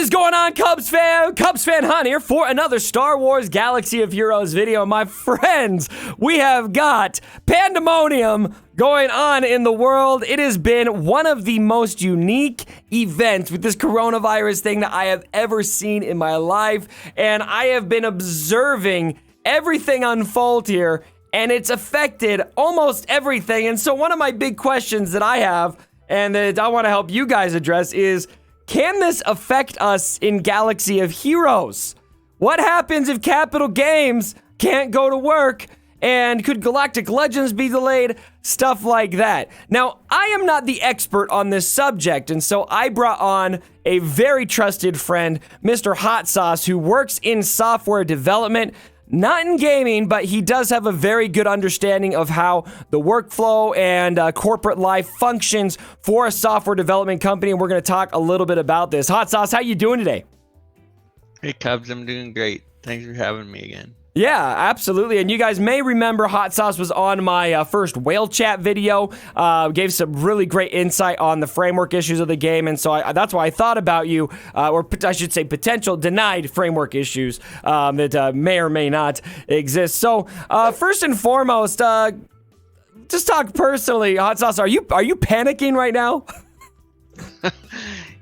What is going on, Cubs fan? Cubs fan Hunt here for another Star Wars Galaxy of Heroes video. My friends, we have got pandemonium going on in the world. It has been one of the most unique events with this coronavirus thing that I have ever seen in my life. And I have been observing everything unfold here, and it's affected almost everything. And so one of my big questions that I have, and that I want to help you guys address, is can this affect us in Galaxy of Heroes? What happens if Capital Games can't go to work? And could Galactic Legends be delayed? Stuff like that. Now, I am not the expert on this subject, and so I brought on a very trusted friend, Mr. Hot Sauce, who works in software development. Not in gaming, but he does have a very good understanding of how the workflow and corporate life functions for a software development company, and we're going to talk a little bit about this. Hot Sauce, how you doing today? Hey, Cubs, I'm doing great. Thanks for having me again. Yeah, absolutely. And you guys may remember Hot Sauce was on my first whale chat video, gave some really great insight on the framework issues of the game. And so that's why I thought about you, or I should say potential denied framework issues that may or may not exist. So first and foremost, just talk personally, Hot Sauce, are you panicking right now?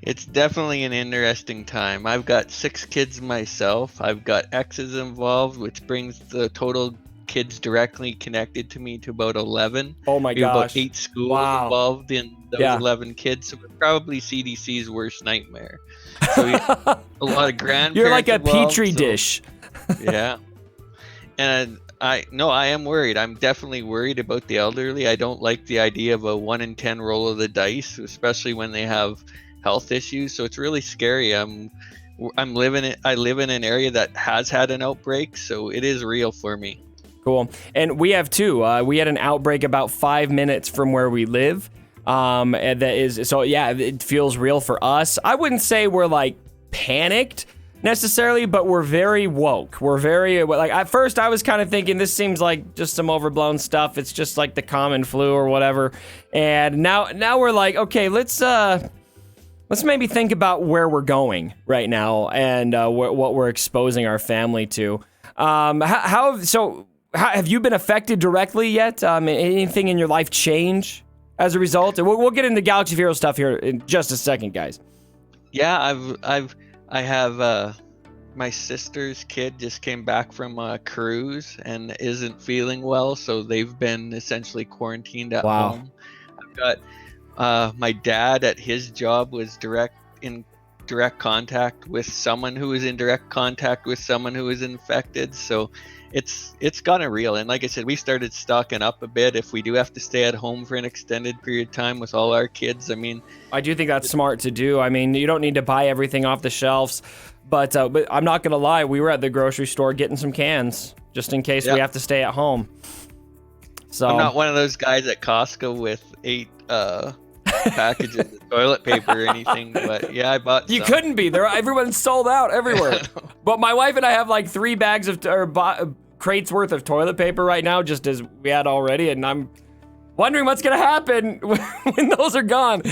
It's definitely an interesting time. I've got 6 kids myself. I've got exes involved, which brings the total kids directly connected to me to about 11. Oh my gosh. About 8 schools involved in those 11 kids. So it's probably CDC's worst nightmare. So a lot of grandparents. You're like a involved, petri dish. Yeah. And I am worried. I'm definitely worried about the elderly. I don't like the idea of a 1 in 10 roll of the dice, especially when they have health issues. So it's really scary. I live in an area that has had an outbreak, so it is real for me. Cool. And we have too. We had an outbreak about 5 minutes from where we live. And that is, so yeah, it feels real for us. I wouldn't say we're like panicked necessarily, but we're very woke. We're very, like, at first I was kind of thinking this seems like just some overblown stuff. It's just like the common flu or whatever. And now we're like, okay, let's maybe think about where we're going right now and what we're exposing our family to. How have you been affected directly yet? Anything in your life change as a result? And we'll get into Galaxy of Heroes stuff here in just a second, guys. Yeah, I have my sister's kid just came back from a cruise and isn't feeling well, so they've been essentially quarantined at home. I've got my dad at his job was in direct contact with someone who was in direct contact with someone who was infected. So it's gotten real. And like I said, we started stocking up a bit if we do have to stay at home for an extended period of time with all our kids. I mean, I do think that's smart to do. I mean, you don't need to buy everything off the shelves, but I'm not going to lie. We were at the grocery store getting some cans just in case we have to stay at home. So I'm not one of those guys at Costco with 8 packages of toilet paper or anything, but yeah, I bought some. You couldn't be there. Everyone's sold out everywhere. But my wife and I have like 3 bags of crates worth of toilet paper right now, just as we had already, and I'm wondering what's gonna happen when those are gone.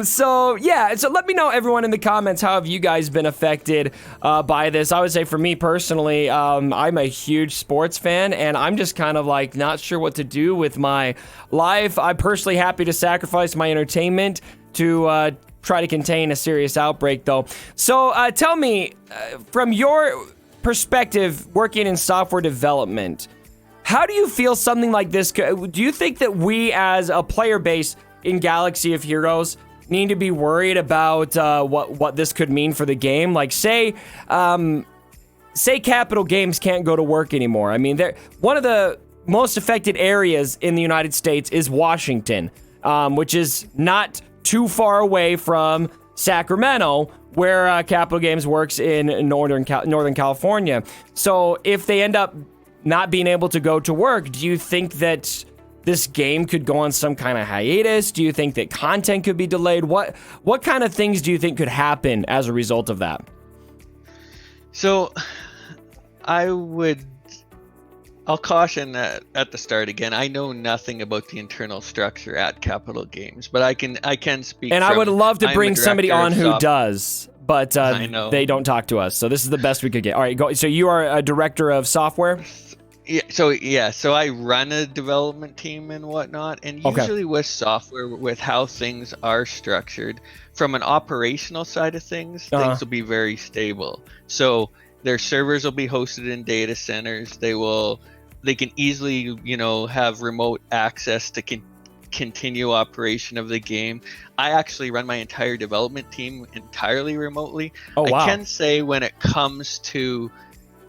So let me know, everyone, in the comments, how have you guys been affected by this? I would say for me personally, I'm a huge sports fan, and I'm just kind of like not sure what to do with my life. I'm personally happy to sacrifice my entertainment to try to contain a serious outbreak, though. So tell me, from your perspective, working in software development, how do you feel something like this? Do you think that we as a player base in Galaxy of Heroes need to be worried about what this could mean for the game? Like, say Capital Games can't go to work anymore. I mean, one of the most affected areas in the United States is Washington, which is not too far away from Sacramento, where Capital Games works in Northern California. So if they end up not being able to go to work, do you think that this game could go on some kind of hiatus? Do you think that content could be delayed? What kind of things do you think could happen as a result of that? So I'll caution that at the start again. I know nothing about the internal structure at Capital Games, but I can speak. And I would love to bring somebody on who does. but I know. they don't talk to us. So this is the best we could get. All right, go. So you are a director of software? So I run a development team and whatnot, and usually with software, with how things are structured, from an operational side of things will be very stable. So their servers will be hosted in data centers. They can easily, have remote access to continue operation of the game. I actually run my entire development team entirely remotely. Oh, wow. I can say when it comes to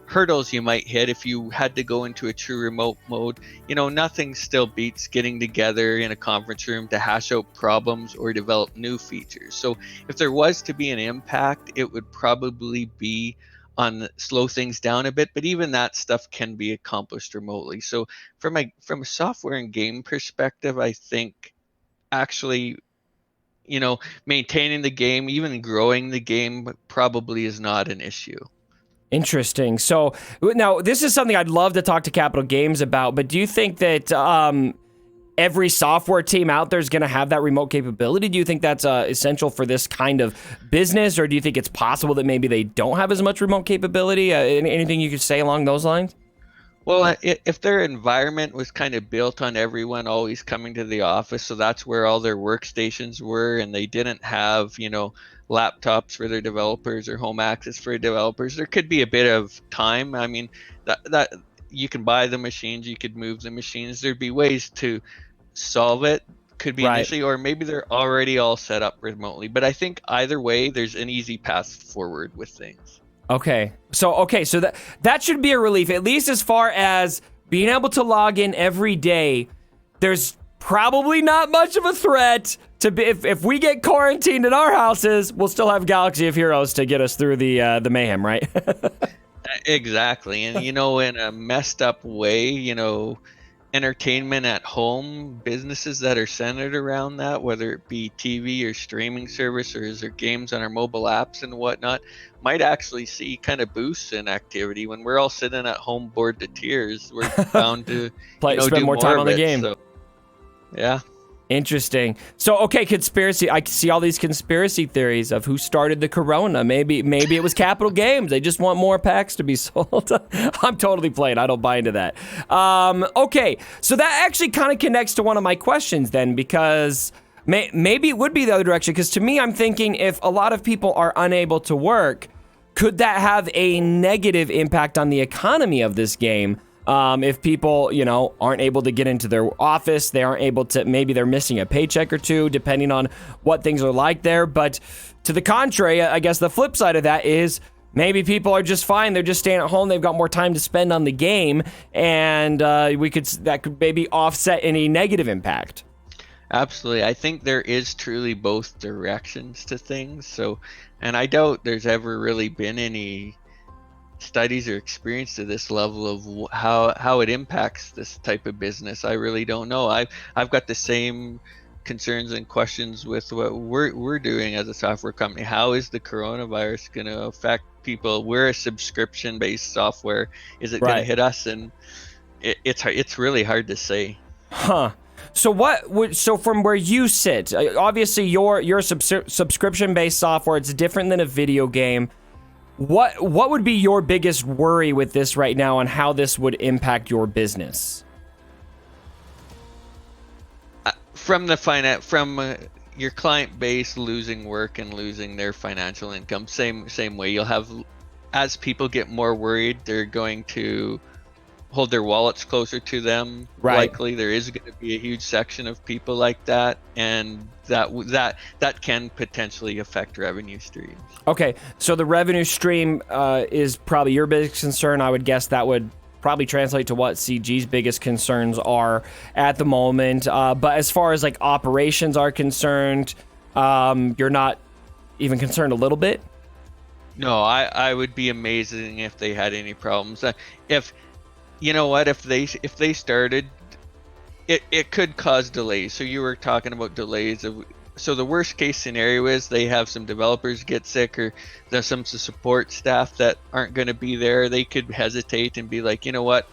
hurdles you might hit if you had to go into a true remote mode, nothing still beats getting together in a conference room to hash out problems or develop new features. So if there was to be an impact, it would probably be on slow things down a bit, but even that stuff can be accomplished remotely. So from a software and game perspective, I think actually maintaining the game, even growing the game, probably is not an issue. Interesting. So now this is something I'd love to talk to Capital Games about, but do you think that every software team out there is going to have that remote capability? Do you think that's essential for this kind of business, or do you think it's possible that maybe they don't have as much remote capability? Anything you could say along those lines? Well, if their environment was kind of built on everyone always coming to the office, so that's where all their workstations were, and they didn't have, laptops for their developers or home access for developers, there could be a bit of time. I mean, that you can buy the machines, you could move the machines. There'd be ways to solve it. Could be initially, or maybe they're already all set up remotely. But I think either way, there's an easy path forward with things. Okay, so that should be a relief, at least as far as being able to log in every day. There's probably not much of a threat to be if we get quarantined in our houses, we'll still have Galaxy of Heroes to get us through the mayhem, right? Exactly, and in a messed up way, entertainment at home, businesses that are centered around that, whether it be TV or streaming services or games on our mobile apps and whatnot, might actually see kind of boosts in activity. When we're all sitting at home bored to tears, we're bound to spend do more time on the game. So, yeah. Interesting. So, conspiracy. I see all these conspiracy theories of who started the corona. Maybe it was Capital Games. They just want more packs to be sold. I'm totally playing. I don't buy into that. Okay, so that actually kind of connects to one of my questions then, because maybe it would be the other direction. Because to me, I'm thinking if a lot of people are unable to work, could that have a negative impact on the economy of this game? If people, aren't able to get into their office, they aren't able to, maybe they're missing a paycheck or two, depending on what things are like there. But to the contrary, I guess the flip side of that is maybe people are just fine. They're just staying at home. They've got more time to spend on the game, and that could maybe offset any negative impact. Absolutely. I think there is truly both directions to things. So, and I doubt there's ever really been any studies or experience to this level of how it impacts this type of business. I really don't know. I've got the same concerns and questions with what we're doing as a software company. How is the coronavirus going to affect people? We're a subscription-based software. Is it going to hit us? And it's really hard to say. Huh. So from where you sit, obviously you're subscription-based software. It's different than a video game. What would be your biggest worry with this right now, and how this would impact your business? From your client base losing work and losing their financial income, same way. You'll have, as people get more worried, they're going to hold their wallets closer to them. Likely there is going to be a huge section of people like that, and that can potentially affect revenue streams. Okay, so the revenue stream is probably your biggest concern. I would guess that would probably translate to what CG's biggest concerns are at the moment. But as far as like operations are concerned, you're not even concerned a little bit? No, I would be amazing if they had any problems. If they started, it could cause delays. So you were talking about delays. So the worst case scenario is they have some developers get sick, or there's some support staff that aren't going to be there. They could hesitate and be like, you know what,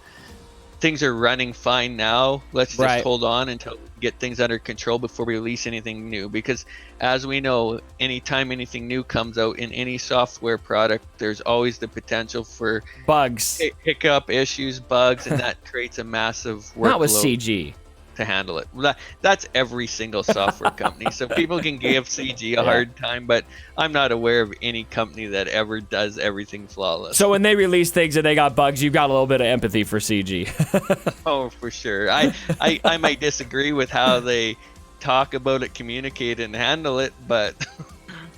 things are running fine now. Let's just Right. hold on until we get things under control before we release anything new. Because as we know, anytime anything new comes out in any software product, there's always the potential for bugs, hiccup issues, bugs, and that creates a massive workload. Not with CG. To handle it. That's every single software company. So people can give CG a hard time, but I'm not aware of any company that ever does everything flawless. So when they release things and they got bugs, you've got a little bit of empathy for CG. Oh, for sure. I might disagree with how they talk about it, communicate, and handle it, but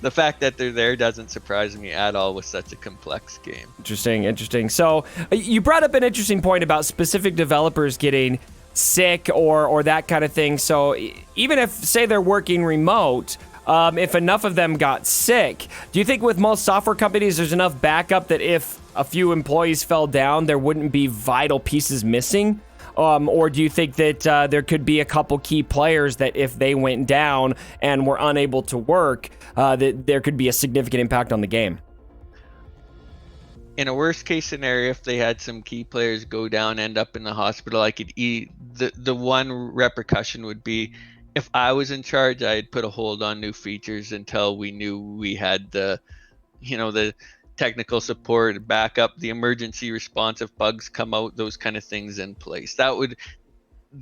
the fact that they're there doesn't surprise me at all with such a complex game. Interesting. So you brought up an interesting point about specific developers getting sick or that kind of thing. So even if, say, they're working remote, if enough of them got sick, do you think with most software companies there's enough backup that if a few employees fell down, there wouldn't be vital pieces missing? Or do you think that there could be a couple key players that if they went down and were unable to work, that there could be a significant impact on the game? In a worst case scenario, if they had some key players go down, end up in the hospital, I could the one repercussion would be, if I was in charge, I'd put a hold on new features until we knew we had the technical support, backup, the emergency response if bugs come out, those kind of things in place. That would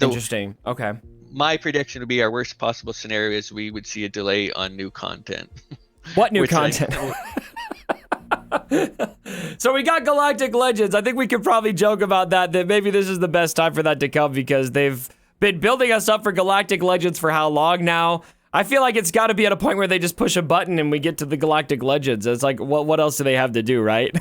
Interesting. Okay. My prediction would be our worst possible scenario is we would see a delay on new content. What new content? So we got Galactic Legends. I think we could probably joke about that maybe this is the best time for that to come, because they've been building us up for Galactic Legends for how long now? I feel like it's got to be at a point where they just push a button and we get to the Galactic Legends. It's like, what else do they have to do, right?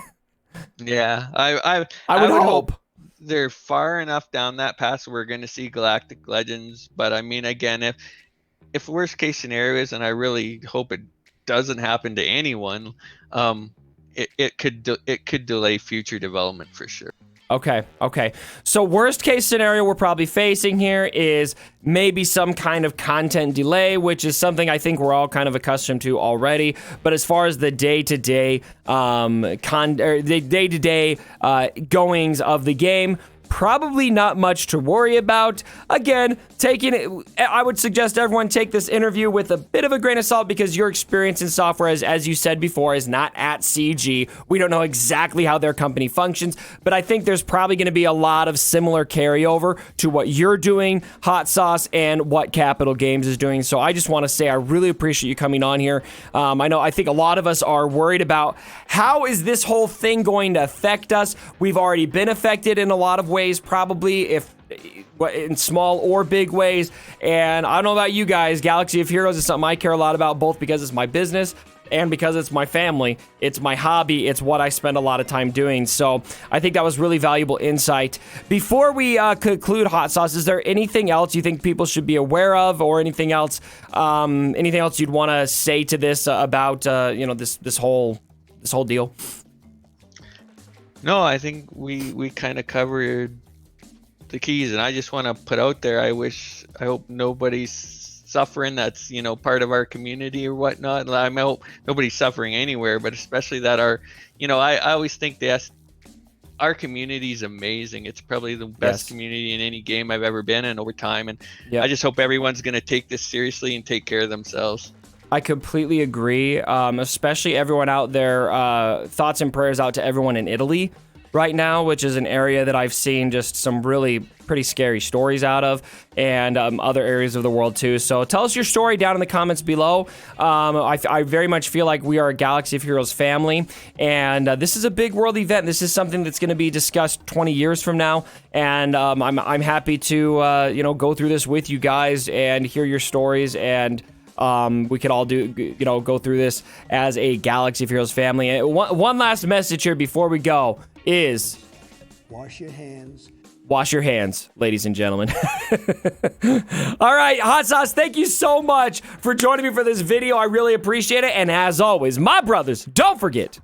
Yeah, I would hope they're far enough down that path so we're going to see Galactic Legends. But I mean, again, if worst case scenario is, and I really hope it doesn't happen to anyone, it could delay future development for sure. Okay. So worst case scenario we're probably facing here is maybe some kind of content delay, which is something I think we're all kind of accustomed to already. But as far as the day-to-day goings of the game, probably not much to worry about. Again, I would suggest everyone take this interview with a bit of a grain of salt, because your experience in software, as you said before, is not at CG. We don't know exactly how their company functions, but I think there's probably going to be a lot of similar carryover to what you're doing, Hot Sauce, and what Capital Games is doing. So I just want to say I really appreciate you coming on here. I think a lot of us are worried about how is this whole thing going to affect us. We've already been affected in a lot of ways, probably, if in small or big ways. And I don't know about you guys, Galaxy of Heroes is something I care a lot about, both because it's my business and because it's my family. It's my hobby. It's what I spend a lot of time doing. So I think that was really valuable insight. Before we conclude, Hot Sauce, is there anything else you think people should be aware of, or anything else you'd want to say to this about this whole deal? No, I think we kind of covered the keys, and I just want to put out there, I hope nobody's suffering that's, part of our community or whatnot. I hope nobody's suffering anywhere, but especially that I always think our community is amazing. It's probably the best community in any game I've ever been in over time, and I just hope everyone's going to take this seriously and take care of themselves. I completely agree, especially everyone out there. Thoughts and prayers out to everyone in Italy right now, which is an area that I've seen just some really pretty scary stories out of, and other areas of the world too. So tell us your story down in the comments below. I very much feel like we are a Galaxy of Heroes family, and this is a big world event. This is something that's going to be discussed 20 years from now, and I'm happy to go through this with you guys and hear your stories, and we could all go through this as a Galaxy of Heroes family. And one last message here before we go is wash your hands. Wash your hands, ladies and gentlemen. All right, Hot Sauce, thank you so much for joining me for this video. I really appreciate it. And as always, my brothers, don't forget